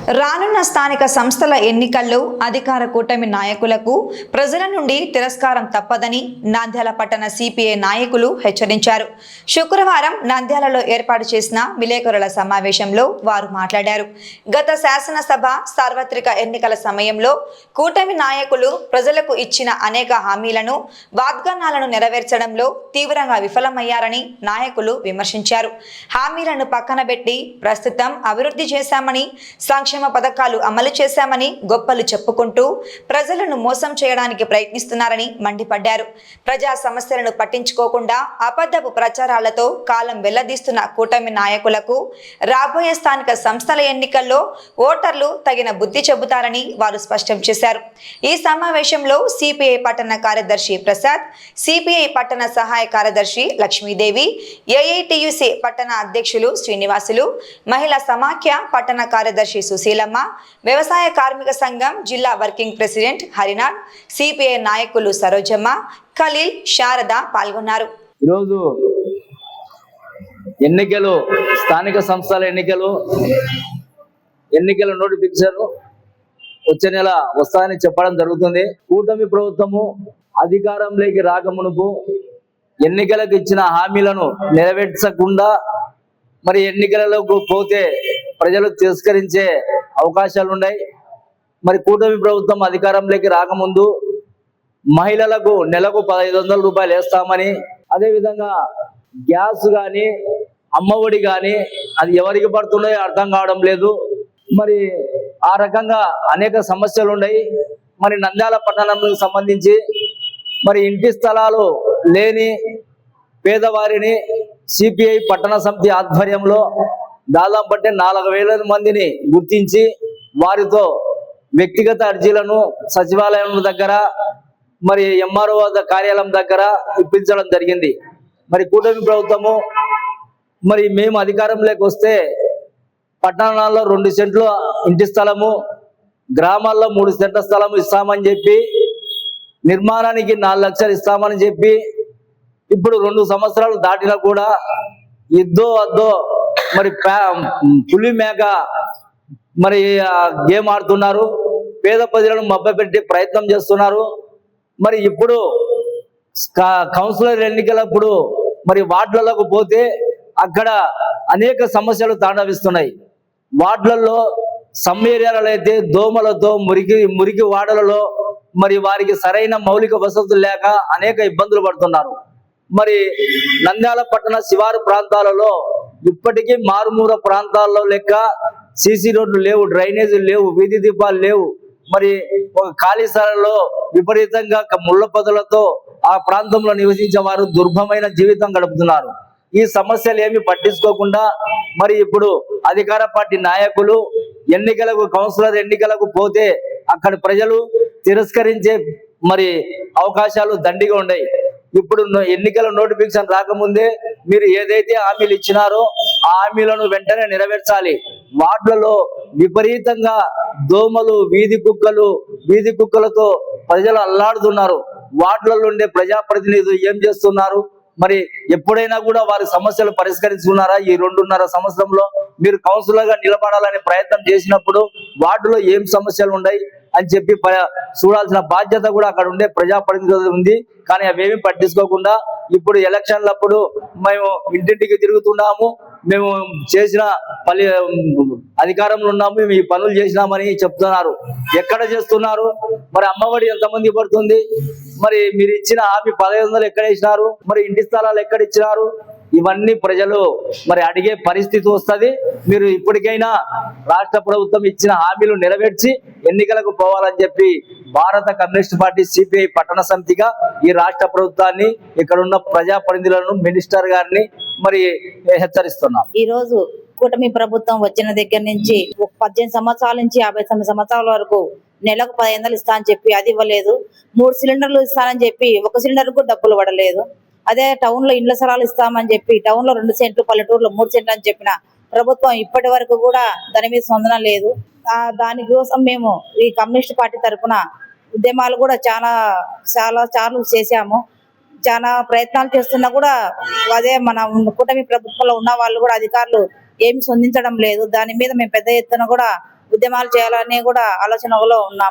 రానున్న స్థానిక సంస్థల ఎన్నికల్లో అధికార కూటమి నాయకులకు ప్రజల నుండి తిరస్కారం తప్పదని నంద్యాల పట్టణ సిపిఐ నాయకులు హెచ్చరించారు. శుక్రవారం నంద్యాలలో ఏర్పాటు చేసిన విలేకరుల సమావేశంలో వారు మాట్లాడారు. గత శాసనసభ సార్వత్రిక ఎన్నికల సమయంలో కూటమి నాయకులు ప్రజలకు ఇచ్చిన అనేక హామీలను, వాగ్దానాలను నెరవేర్చడంలో తీవ్రంగా విఫలమయ్యారని నాయకులు విమర్శించారు. హామీలను పక్కన పెట్టి ప్రస్తుతం అభివృద్ధి చేశామని, సంక్షేమ పథకాలు అమలు చేశామని గొప్పలు చెప్పుకుంటూ ప్రజలను మోసం చేయడానికి ప్రయత్నిస్తున్నారని మండిపడ్డారు. ప్రజా సమస్యలను పట్టించుకోకుండా అబద్ధపు ప్రచారాలతో కాలం వెల్లదీస్తున్న కూటమి నాయకులకు రాబోయే స్థానిక సంస్థల ఎన్నికల్లో ఓటర్లు తగిన బుద్ధి చెబుతారని వారు స్పష్టం చేశారు. ఈ సమావేశంలో సిపిఐ పట్టణ కార్యదర్శి ప్రసాద్, సిపిఐ పట్టణ సహాయ కార్యదర్శి లక్ష్మీదేవి, ఏఐటియుసి పట్టణ అధ్యక్షులు శ్రీనివాసులు, మహిళా సమాఖ్య పట్టణ కార్యదర్శి సుశీలమ్మ, వ్యవసాయ కార్మిక సంఘం జిల్లా వర్కింగ్ ప్రెసిడెంట్ హరినాథ్, సిపిఐ నాయకులు సరోజమ్మ, ఖలీల్, శారద పాల్గొన్నారు. ఈరోజు ఎన్నికలు, స్థానిక సంస్థల ఎన్నికల నోటిఫికేషన్ వచ్చే నెల వస్తాయని చెప్పడం జరుగుతుంది. కూటమి ప్రభుత్వము అధికారంలోకి రాకమునుపు ఎన్నికలకు ఇచ్చిన హామీలను నెరవేర్చకుండా మరి ఎన్నికలలోకి పోతే ప్రజలు తిరస్కరించే అవకాశాలు ఉన్నాయి. మరి కూటమి ప్రభుత్వం అధికారంలోకి రాకముందు మహిళలకు నెలకు 1500 రూపాయలు వేస్తామని, అదేవిధంగా గ్యాస్ కానీ అమ్మఒడి కానీ అది ఎవరికి పడుతున్నాయో అర్థం కావడం లేదు. మరి ఆ రకంగా అనేక సమస్యలు ఉన్నాయి. మరి నంద్యాల పట్టణంకు సంబంధించి మరి ఇంటి స్థలాలు లేని పేదవారిని సిపిఐ పట్టణ సమితి ఆధ్వర్యంలో దాదాపు 4000 మందిని గుర్తించి వారితో వ్యక్తిగత అర్జీలను సచివాలయం దగ్గర మరి ఎంఆర్ఓ కార్యాలయం దగ్గర ఇప్పించడం జరిగింది. మరి కూటమి ప్రభుత్వము మరి మేము అధికారంలోకి వస్తే పట్టణాల్లో 2 సెంట్లు ఇంటి స్థలము, గ్రామాల్లో 3 సెంట్ల స్థలము ఇస్తామని చెప్పి, నిర్మాణానికి 4 లక్షలు ఇస్తామని చెప్పి, ఇప్పుడు 2 సంవత్సరాలు దాటినా కూడా ఇద్దో అద్దో మరి పులి మేక మరి గేమ్ ఆడుతున్నారు. పేద ప్రజలను మభ్యపెట్టే ప్రయత్నం చేస్తున్నారు. మరి ఇప్పుడు కౌన్సిలర్ ఎన్నికలప్పుడు మరి వార్డులకు పోతే అక్కడ అనేక సమస్యలు తాండవిస్తున్నాయి. వార్డులలో సమ్ ఏరియాలలో అయితే దోమలతో మురికి వాడలలో మరి వారికి సరైన మౌలిక వసతులు లేక అనేక ఇబ్బందులు పడుతున్నారు. మరి నంద్యాల పట్టణ శివారు ప్రాంతాలలో ఇప్పటికీ మారుమూల ప్రాంతాల్లో లెక్క సీసీ రోడ్లు లేవు, డ్రైనేజీలు లేవు, వీధి దీపాలు లేవు. మరి ఒక ఖాళీ స్థలంలో విపరీతంగా ముళ్ళ పొదలతో ఆ ప్రాంతంలో నివసించే వారు దుర్భమైన జీవితం గడుపుతున్నారు. ఈ సమస్యలు ఏమి పట్టించుకోకుండా మరి ఇప్పుడు అధికార పార్టీ నాయకులు కౌన్సిలర్ ఎన్నికలకు పోతే అక్కడ ప్రజలు తిరస్కరించే మరి అవకాశాలు దండిగా ఉన్నాయి. ఇప్పుడు ఎన్నికల నోటిఫికేషన్ రాకముందే మీరు ఏదైతే హామీలు ఇచ్చినారో ఆ హామీలను వెంటనే నెరవేర్చాలి. వార్డులలో విపరీతంగా దోమలు, వీధి కుక్కలతో ప్రజలు అల్లాడుతున్నారు. వార్డులలో ఉండే ప్రజాప్రతినిధులు ఏం చేస్తున్నారు? మరి ఎప్పుడైనా కూడా వారి సమస్యలు పరిష్కరించుకున్నారా? ఈ 2.5 సంవత్సరంలో మీరు కౌన్సిలర్ గా నిలబడాలనే ప్రయత్నం చేసినప్పుడు వార్డులో ఏం సమస్యలు ఉన్నాయి అని చెప్పి చూడాల్సిన బాధ్యత కూడా అక్కడ ఉండే ప్రజాప్రతినిధులు ఉంది. కానీ అవేమి పట్టించుకోకుండా ఇప్పుడు ఎలక్షన్లప్పుడు మేము ఇంటింటికి తిరుగుతున్నాము, మేము చేసిన అధికారంలో ఉన్నాము, మేము ఈ పనులు చేసినామని చెప్తున్నారు. ఎక్కడ చేస్తున్నారు? మరి అమ్మఒడి ఎంతమంది పడుతుంది? మరి మీరు ఇచ్చిన హామీ 1500 ఎక్కడ ఇచ్చినారు? మరి ఇంటి స్థలాలు ఎక్కడ ఇచ్చినారు? ఇవన్నీ ప్రజలు మరి అడిగే పరిస్థితి వస్తుంది. మీరు ఇప్పటికైనా రాష్ట్ర ప్రభుత్వం ఇచ్చిన హామీలు నెరవేర్చి ఎన్నికలకు పోవాలని చెప్పి భారత కమ్యూనిస్ట్ పార్టీ సిపిఐ పట్టణ సమితిగా ఈ రాష్ట్ర ప్రభుత్వాన్ని, ఇక్కడ ఉన్న ప్రజాప్రతినిధులను, మినిస్టర్ గారిని మరి హెచ్చరిస్తున్నాం. ఈ రోజు కూటమి ప్రభుత్వం వచ్చిన దగ్గర నుంచి 18 సంవత్సరాల నుంచి 59 సంవత్సరాల వరకు నెలకు 1500 ఇస్తా అని చెప్పి అది ఇవ్వలేదు. 3 సిలిండర్లు ఇస్తానని చెప్పి 1 సిలిండర్ కు డబ్బులు పడలేదు. అదే టౌన్ లో ఇండ్ల స్థలాలు ఇస్తామని చెప్పి టౌన్ లో 2 సెంట్లు, పల్లెటూరులో 3 సెంట్లు అని చెప్పిన ప్రభుత్వం ఇప్పటి వరకు కూడా దాని మీద స్పందన లేదు. దానికోసం మేము ఈ కమ్యూనిస్ట్ పార్టీ తరఫున ఉద్యమాలు కూడా చాలా సార్లు చేశాము. చాలా ప్రయత్నాలు చేస్తున్నా కూడా అదే మన కూటమి ప్రభుత్వంలో ఉన్న వాళ్ళు కూడా అధికారులు ఏమి స్పందించడం లేదు. దాని మీద మేము పెద్ద ఎత్తున కూడా ఉద్యమాలు చేయాలని కూడా ఆలోచనలో ఉన్నాము.